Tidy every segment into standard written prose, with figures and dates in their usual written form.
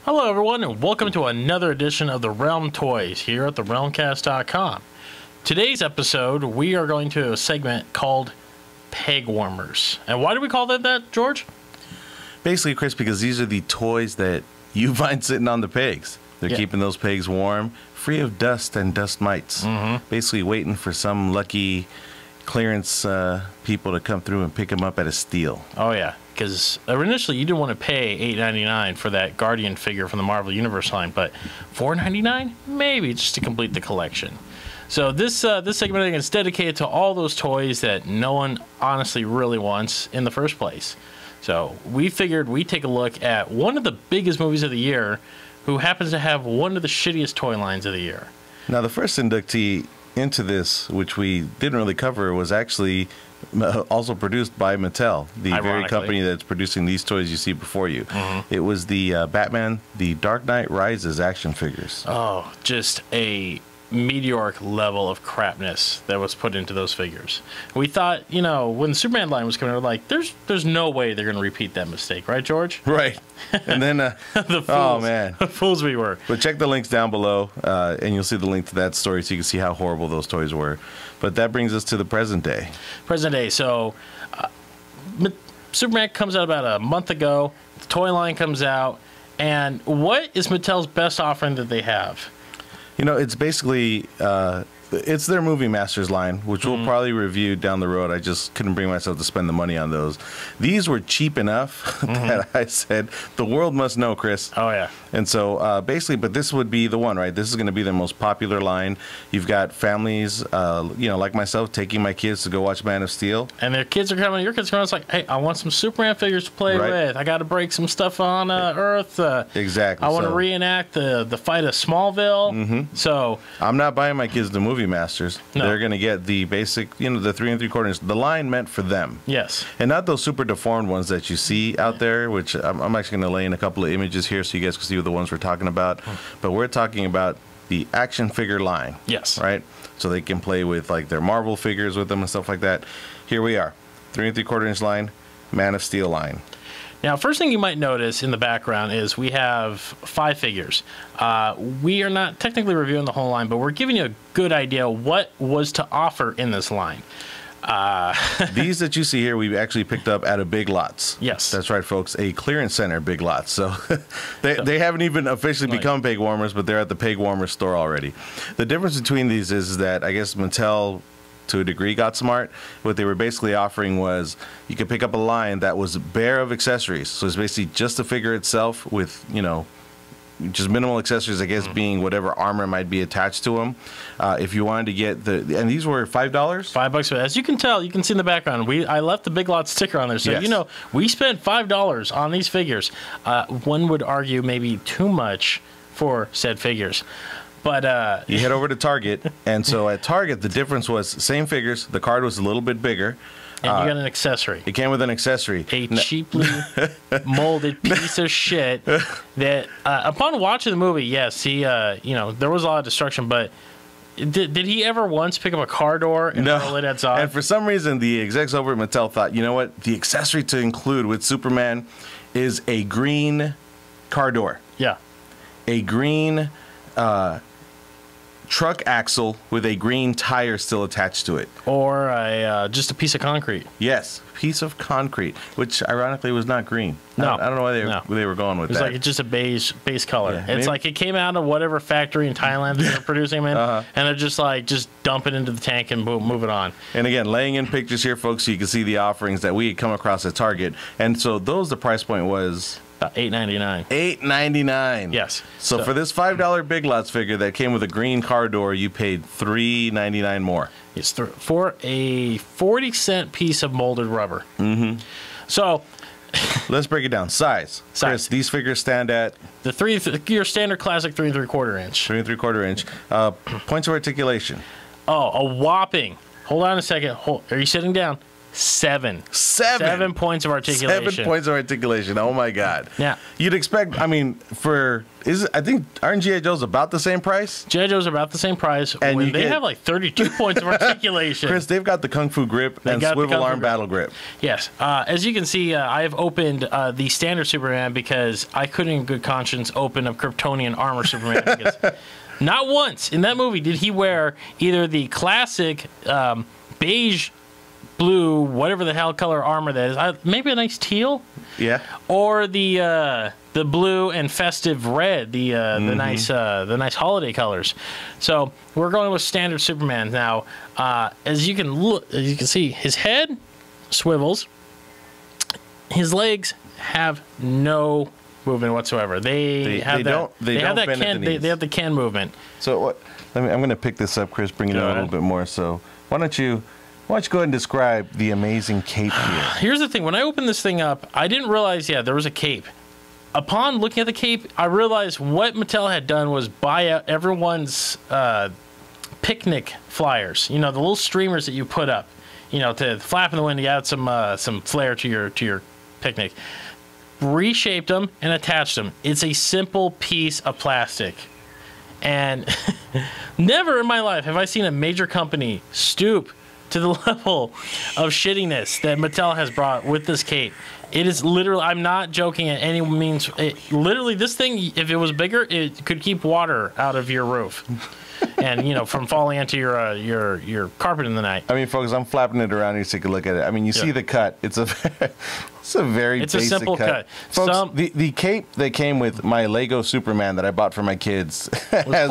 Hello everyone and welcome to another edition of the Realm Toys here at therealmcast.com. Today's episode we are going to a segment called Peg Warmers. And why do we call that, George? Basically, Chris, because these are the toys that you find sitting on the pegs. They're keeping those pegs warm, free of dust and dust mites. Basically waiting for some lucky clearance people to come through and pick them up at a steal. Oh yeah, because initially you didn't want to pay $8.99 for that Guardian figure from the Marvel Universe line, but $4.99 maybe just to complete the collection. So this segment is dedicated to all those toys that no one honestly really wants in the first place. So we figured we'd take a look at one of the biggest movies of the year who happens to have one of the shittiest toy lines of the year. Now, the first inductee into this, which we didn't really cover, was actually also produced by Mattel, the very company that's producing these toys you see before you. It was the Batman, the Dark Knight Rises action figures. Oh, just a meteoric level of crapness that was put into those figures. We thought, you know, when the Superman line was coming, we're like, there's no way they're going to repeat that mistake, right, George? Right. And then, the fools, oh man, the fools we were. But check the links down below, and you'll see the link to that story so you can see how horrible those toys were. But that brings us to the present day. Present day. So, Superman comes out about a month ago. The toy line comes out, and what is Mattel's best offering that they have? You know, it's basically, it's their Movie Masters line, which we'll probably review down the road. I just couldn't bring myself to spend the money on those. These were cheap enough that I said, the world must know, Chris. Oh, yeah. And so, basically, but this would be the one, right? This is going to be their most popular line. You've got families, you know, like myself, taking my kids to go watch Man of Steel. And their kids are coming, your kids are coming, it's like, hey, I want some Superman figures to play with. I got to break some stuff on Earth. Exactly. I want to reenact the fight of Smallville. So I'm not buying my kids the Movie Masters. No. They're going to get the basic, you know, the 3 3/4 inch. The line meant for them. Yes. And not those super deformed ones that you see out there, which I'm actually going to lay in a couple of images here so you guys can see the ones we're talking about. But we're talking about the action figure line. Yes. Right? So they can play with like their Marvel figures with them and stuff like that. Here we are. 3 3/4 inch line, Man of Steel line. Now, first thing you might notice in the background is we have 5 figures. We are not technically reviewing the whole line, but we're giving you a good idea what was to offer in this line. These that you see here, we actually picked up at a Big Lots. Yes. That's right, folks. A clearance center, Big Lots. So they haven't even officially become Peg Warmers, but they're at the Peg Warmer store already. The difference between these is that I guess Mattel, to a degree, got smart. What they were basically offering was you could pick up a line that was bare of accessories. So it's basically just the figure itself with, you know, just minimal accessories, I guess, being whatever armor might be attached to them. If you wanted to get and these were $5? $5. As you can tell, you can see in the background, I left the Big Lots sticker on there. So, you know, we spent $5 on these figures. One would argue maybe too much for said figures. But you head over to Target, and so at Target, the difference was same figures. The card was a little bit bigger. And you got an accessory. It came with an accessory. A cheaply molded piece of shit that, upon watching the movie, yes, he, you know, there was a lot of destruction, but did he ever once pick up a car door and roll it at Zod? And for some reason, the execs over at Mattel thought, you know what, the accessory to include with Superman is a green car door. Yeah. A green truck axle with a green tire still attached to it. Or just a piece of concrete. Yes, piece of concrete, which ironically was not green. No. I don't know why they were going with that. It's like it's just a base color. Yeah, it's maybe. like it came out of whatever factory in Thailand that they're producing them in, and they're just like, just dump it into the tank and move it on. And again, laying in pictures here, folks, so you can see the offerings that we had come across at Target. And so the price point was about $8.99. $8.99. Yes. So for this $5 Big Lots figure that came with a green car door, you paid $3.99 more. It's for a 40-cent piece of molded rubber. So let's break it down. Size. Chris, these figures stand at your standard classic 3 3/4 inch. 3 3/4 inch. Points of articulation. Oh, a whopping. Hold on a second. Are you sitting down? 7 points of 7 points of articulation. Oh my God. Yeah. You'd expect. I mean, I think aren't GI Joes about the same price? GI Joes are about the same price, and they have like 32 points of articulation. Chris, they've got the Kung Fu grip and swivel arm battle grip. Yes. As you can see, I have opened the standard Superman because I couldn't in good conscience open a Kryptonian armor Superman because not once in that movie did he wear either the classic beige, blue, whatever the hell color armor that is, maybe a nice teal, or the blue and festive red, the nice holiday colors. So we're going with standard Superman now. As you can see, his head swivels. His legs have no movement whatsoever. They have the can movement. So what? I'm going to pick this up, Chris. Bring it in a little bit more. So why don't you go ahead and describe the amazing cape here? Here's the thing. When I opened this thing up, I didn't realize, there was a cape. Upon looking at the cape, I realized what Mattel had done was buy out everyone's picnic flyers. You know, the little streamers that you put up, to flap in the wind to add some flair to your picnic. Reshaped them and attached them. It's a simple piece of plastic. And never in my life have I seen a major company stoop to the level of shittiness that Mattel has brought with this cape. It is literally, I'm not joking at any means. Literally, this thing, if it was bigger, it could keep water out of your roof. And, from falling into your carpet in the night. I mean, folks, I'm flapping it around here so you can look at it. I mean, you see the cut. It's a very basic simple cut. Folks, the cape that came with my Lego Superman that I bought for my kids has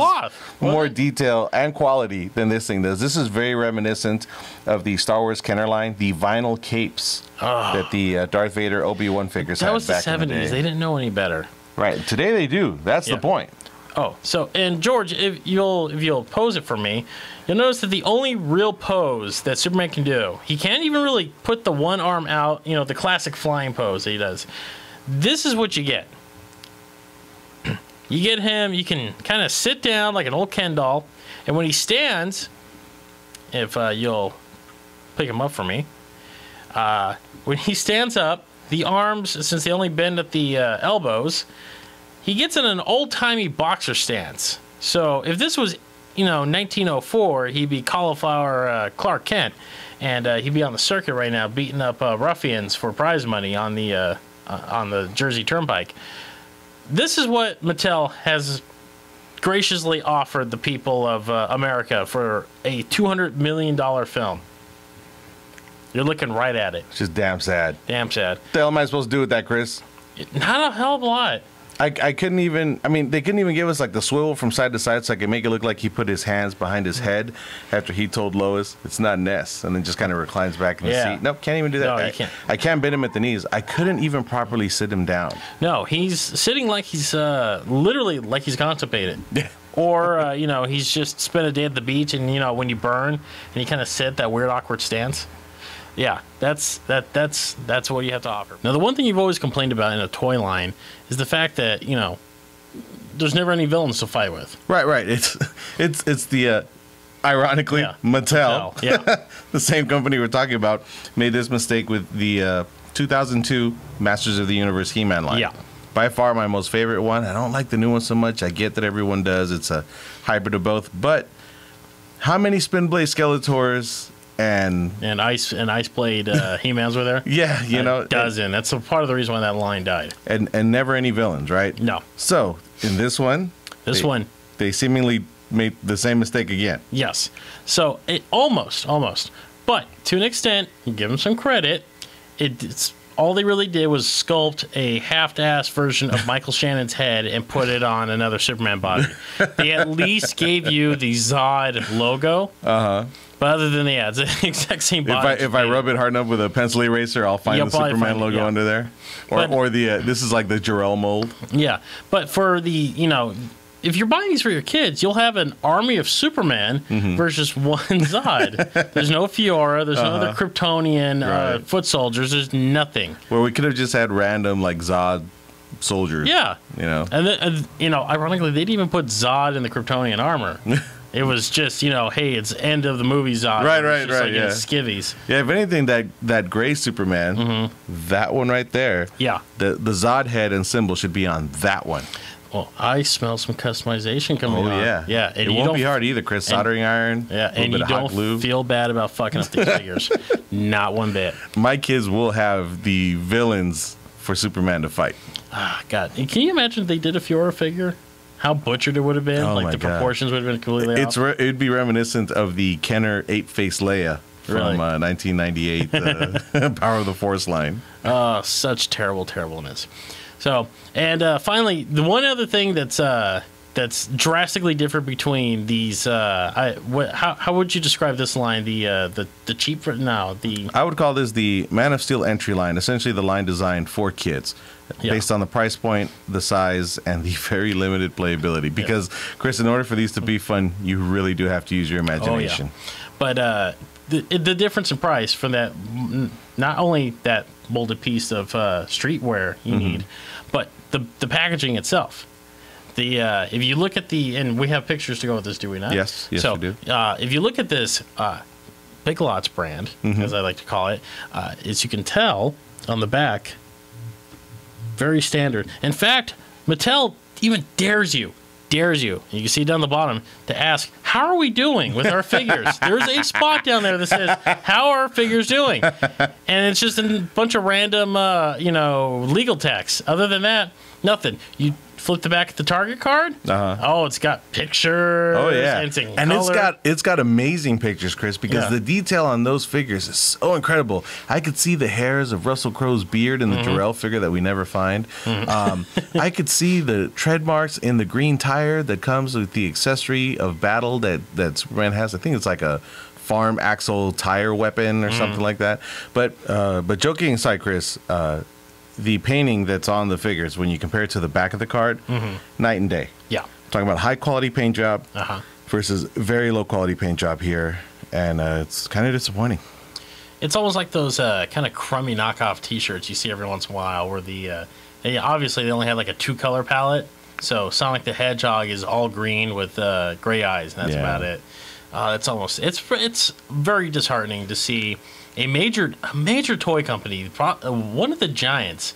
more detail and quality than this thing does. This is very reminiscent of the Star Wars Kenner line, the vinyl capes that the Darth Vader Obi-Wan figures had back in the day. That was the 70s. They didn't know any better. Right. Today they do. That's the point. Oh, so, and George, if you'll pose it for me, you'll notice that the only real pose that Superman can do, he can't even really put the one arm out, the classic flying pose that he does. This is what you get. You get him, you can kind of sit down like an old Ken doll, and when he stands, if you'll pick him up for me, when he stands up, the arms, since they only bend at the elbows, he gets in an old-timey boxer stance. So if this was, 1904, he'd be cauliflower Clark Kent, and he'd be on the circuit right now beating up ruffians for prize money on the Jersey Turnpike. This is what Mattel has graciously offered the people of America for a $200 million film. You're looking right at it. It's just damn sad. Damn sad. What the hell am I supposed to do with that, Chris? Not a hell of a lot. I couldn't even, they couldn't even give us like the swivel from side to side so I could make it look like he put his hands behind his head after he told Lois it's not Ness, and then just kind of reclines back in the seat. Nope, can't even do that. No, you can't. I can't bend him at the knees. I couldn't even properly sit him down. No, he's sitting like he's literally like he's constipated. Or, he's just spent a day at the beach and, when you burn and you kind of sit that weird awkward stance. Yeah, that's what you have to offer. Now, the one thing you've always complained about in a toy line is the fact that, there's never any villains to fight with. Right. It's the ironically Mattel, the same company we're talking about, made this mistake with the 2002 Masters of the Universe He-Man line. Yeah. By far my most favorite one. I don't like the new one so much. I get that everyone does. It's a hybrid of both. But how many Spin Blade Skeletors and Ice Blade He-Mans were there? Yeah, a dozen. That's a part of the reason why that line died. And never any villains, right? No. So in this one, they seemingly made the same mistake again. Yes. So it almost, but to an extent, you give them some credit. It's all they really did was sculpt a half-assed version of Michael Shannon's head and put it on another Superman body. They at least gave you the Zod logo. But other than it's the exact same body. If I rub it hard enough with a pencil eraser, I'll find the Superman logo under there. Or this is like the Jarrell mold. Yeah. But for the, if you're buying these for your kids, you'll have an army of Superman versus one Zod. There's no Fiora. There's no other Kryptonian foot soldiers. There's nothing. Well, we could have just had random, like, Zod soldiers. Yeah. And then, ironically, they didn't even put Zod in the Kryptonian armor. It was just, hey, it's end of the movie Zod. Right, Like yeah. Skivvies. Yeah, if anything, that gray Superman, that one right there, Yeah. the Zod head and symbol should be on that one. Well, I smell some customization coming on. Yeah. And it won't be hard either, Chris. Soldering iron. Yeah, and you don't feel bad about fucking up these figures. Not one bit. My kids will have the villains for Superman to fight. Ah, God. Can you imagine if they did a Fiora figure? How butchered it would have been. Oh, like the proportions would have been completely off. It'd be reminiscent of the Kenner 8-face Leia from 1998 Power of the Force line. Oh, such terribleness. So, and finally, the one other thing that's drastically different between these. How would you describe this line? The cheap I would call this the Man of Steel entry line. Essentially, the line designed for kids, based on the price point, the size, and the very limited playability. Because, Chris, in order for these to be fun, you really do have to use your imagination. Oh, yeah. But the difference in price from that, not only that molded piece of streetwear you need, but the packaging itself. If you look at and we have pictures to go with this, do we not? Yes, we do. If you look at this Big Lots brand, as I like to call it, as you can tell on the back, very standard. In fact, Mattel even dares you, you can see down the bottom, to ask, how are we doing with our figures? There's a spot down there that says, how are our figures doing? And it's just a bunch of random, legal text. Other than that, nothing. You flip the back of the Target card. Oh, it's got pictures. Oh yeah, and it's got amazing pictures, Chris, because the detail on those figures is so incredible. I could see the hairs of Russell Crowe's beard in the Jor-El figure that we never find. I could see the tread marks in the green tire that comes with the accessory of battle that Superman has. I think it's like a farm axle tire weapon or something like that. But joking aside, Chris. The painting that's on the figures, when you compare it to the back of the card, night and day. Yeah. Talking about high quality paint job versus very low quality paint job here, and it's kind of disappointing. It's almost like those kind of crummy knockoff T-shirts you see every once in a while, where obviously they only have like a 2-color palette. So Sonic the Hedgehog is all green with gray eyes, and that's about it. It's very disheartening to see a major toy company, one of the giants,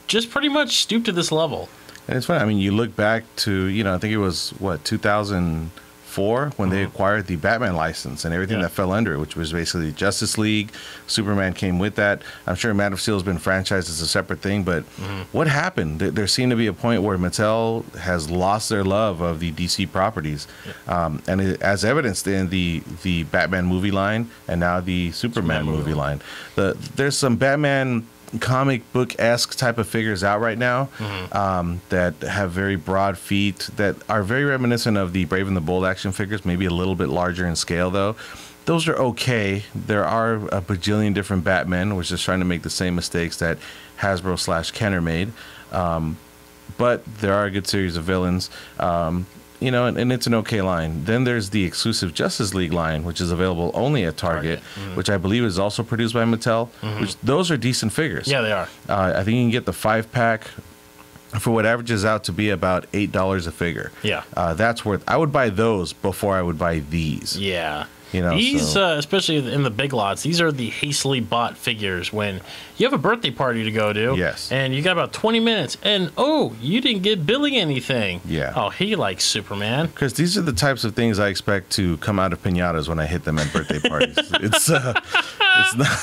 just pretty much stoop to this level. And it's funny. I mean, you look back to, I think it was 2004 when they acquired the Batman license and everything that fell under it, which was basically Justice League. Superman came with that. I'm sure Man of Steel has been franchised as a separate thing, but what happened? There seemed to be a point where Mattel has lost their love of the DC properties, and as evidenced in the Batman movie line and now the Superman movie line. There's some Batman comic book-esque type of figures out right now that have very broad feet that are very reminiscent of the Brave and the Bold action figures, maybe a little bit larger in scale though. Those are okay. There are a bajillion different Batmen, which is trying to make the same mistakes that Hasbro/Kenner made, but there are a good series of villains. And it's an okay line. Then there's the exclusive Justice League line, which is available only at Target, which I believe is also produced by Mattel. Which those are decent figures. Yeah, they are. I think you can get the 5-pack for what averages out to be about $8 a figure. Yeah, that's worth. I would buy those before I would buy these. Yeah. These, especially in the Big Lots, these are the hastily bought figures when you have a birthday party to go to. Yes. And you got about 20 minutes, and you didn't get Billy anything. Yeah. Oh, he likes Superman. Because these are the types of things I expect to come out of piñatas when I hit them at birthday parties.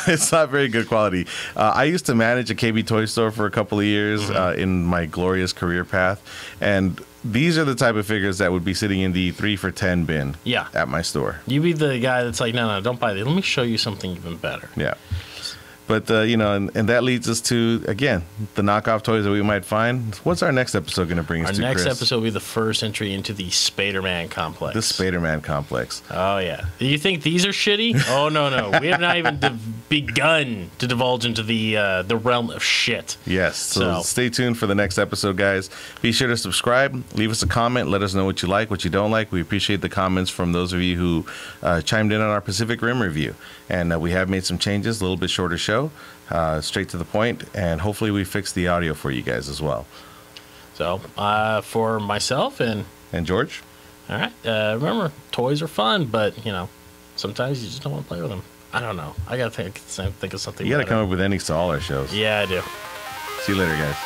It's not very good quality. I used to manage a KB toy store for a couple of years in my glorious career path, and these are the type of figures that would be sitting in the 3 for $10 bin at my store. You be the guy that's like, no, don't buy that. Let me show you something even better. Yeah. But, and that leads us to, again, the knockoff toys that we might find. What's our next episode going to bring us to, Chris? Our next episode will be the first entry into the Spider-Man complex. The Spider-Man complex. Oh, yeah. Do you think these are shitty? Oh, no. We have not even begun to divulge into the realm of shit. Yes. So stay tuned for the next episode, guys. Be sure to subscribe. Leave us a comment. Let us know what you like, what you don't like. We appreciate the comments from those of you who chimed in on our Pacific Rim review. And we have made some changes, a little bit shorter show, straight to the point, and hopefully we fix the audio for you guys as well. So, for myself and George, All right. Remember, toys are fun, but, you know, sometimes you just don't want to play with them. I don't know. I got to think of something You got to better. come up with endings to all our shows. Yeah, I do. See you later, guys.